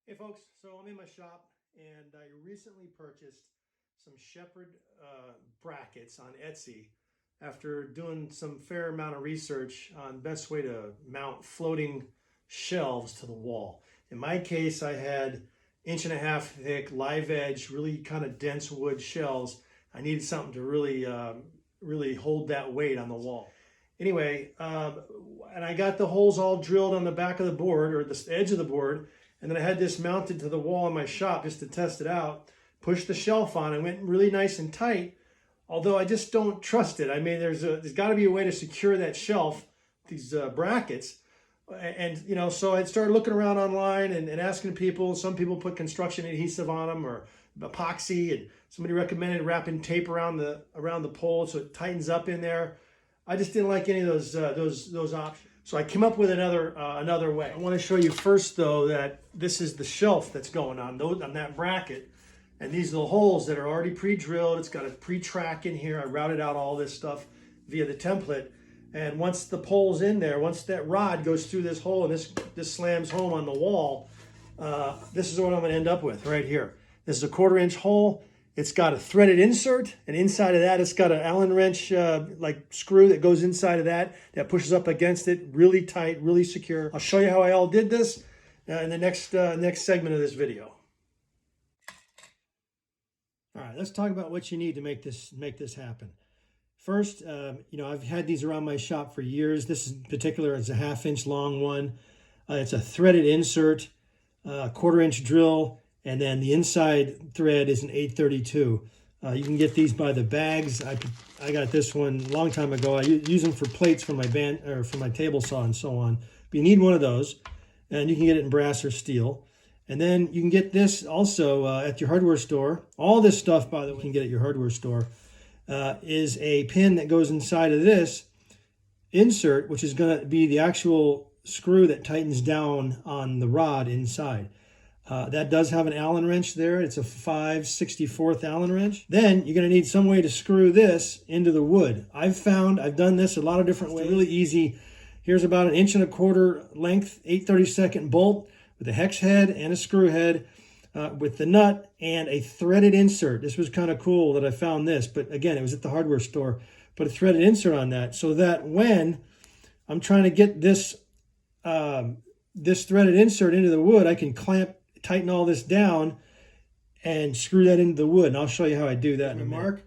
Hey folks, so I'm in my shop and I recently purchased some Sheppard brackets on Etsy after doing some fair amount of research on best way to mount floating shelves to the wall. In my case, I had 1.5 inch thick, live edge, really kind of dense wood shelves. I needed something to really hold that weight on the wall. Anyway, and I got the holes all drilled on the back of the board, or the edge of the board, and then I had this mounted to the wall in my shop just to test it out. Pushed the shelf on and went really nice and tight, although I just don't trust it. I mean, there's got to be a way to secure that shelf, these brackets. And, you know, so I started looking around online and asking people. Some people put construction adhesive on them or epoxy, and somebody recommended wrapping tape around the pole so it tightens up in there. I just didn't like any of those options. So I came up with another way. I want to show you first, though, that this is the shelf that's going on that bracket. And these are the holes that are already pre-drilled. It's got a pre-track in here. I routed out all this stuff via the template. And once the pole's in there, once that rod goes through this hole and this slams home on the wall, this is what I'm going to end up with right here. This is a 1/4 inch hole. It's got a threaded insert, and inside of that, it's got an Allen wrench like screw that goes inside of that pushes up against it, really tight, really secure. I'll show you how I all did this in the next segment of this video. All right, let's talk about what you need to make this happen. First, you know, I've had these around my shop for years. This in particular is a 1/2 inch long one. It's a threaded insert, 1/4 inch drill, and then the inside thread is an 832. You can get these by the bags. I got this one a long time ago. I use them for plates for my for my table saw and so on. But you need one of those, and you can get it in brass or steel. And then you can get this also at your hardware store. All this stuff, by the way, you can get at your hardware store, is a pin that goes inside of this insert, which is going to be the actual screw that tightens down on the rod inside. That does have an Allen wrench there. It's a 5/64 Allen wrench. Then you're going to need some way to screw this into the wood. I've done this a lot of different ways. It's really easy. Here's about 1.25 inch length, 8/32 bolt with a hex head and a screw head with the nut and a threaded insert. This was kind of cool that I found this, but again, it was at the hardware store. Put a threaded insert on that so that when I'm trying to get this this threaded insert into the wood, I can tighten all this down and screw that into the wood. And I'll show you how I do that in a minute.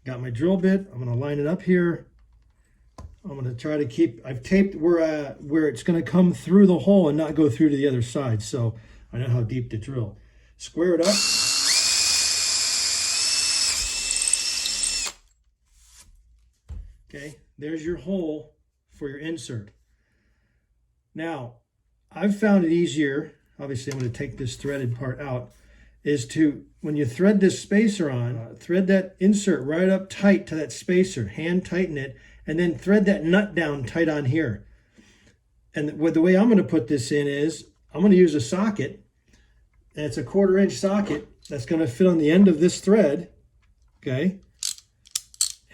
Got my drill bit. I'm going to line it up here. I'm going to try to keep, I've taped where it's going to come through the hole and not go through to the other side. So I know how deep to drill. Square it up. Okay, there's your hole for your insert. Now, I've found it easier, obviously I'm going to take this threaded part out, is to, when you thread this spacer on, thread that insert right up tight to that spacer, hand tighten it, and then thread that nut down tight on here. And the way I'm going to put this in is, I'm going to use a socket, and it's a 1/4 inch socket that's going to fit on the end of this thread, okay?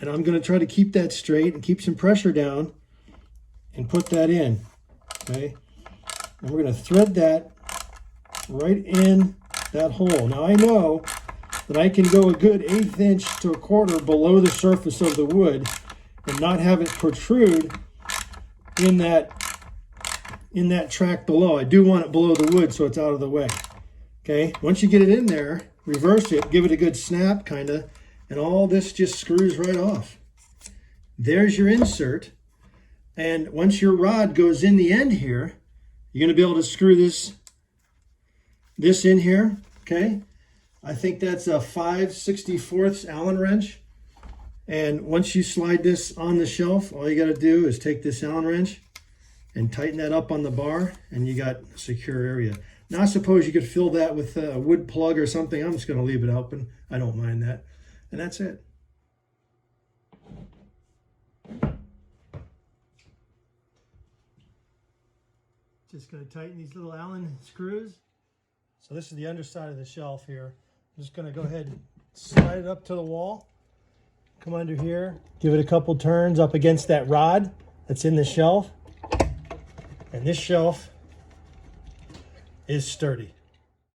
And I'm going to try to keep that straight and keep some pressure down and put that in, okay? And we're going to thread that right in that hole. Now I know that I can go a good 1/8 inch to 1/4 below the surface of the wood and not have it protrude in that track below. I do want it below the wood so it's out of the way. Okay, once you get it in there, reverse it, give it a good snap kind of, and all this just screws right off. There's your insert. And once your rod goes in the end here, you're going to be able to screw this in here, okay? I think that's a 5/64 Allen wrench. And once you slide this on the shelf, all you got to do is take this Allen wrench and tighten that up on the bar, and you got a secure area. Now, I suppose you could fill that with a wood plug or something. I'm just going to leave it open. I don't mind that. And that's it. Just going to tighten these little Allen screws. So this is the underside of the shelf here. I'm just going to go ahead and slide it up to the wall. Come under here, give it a couple turns up against that rod that's in the shelf. And this shelf is sturdy.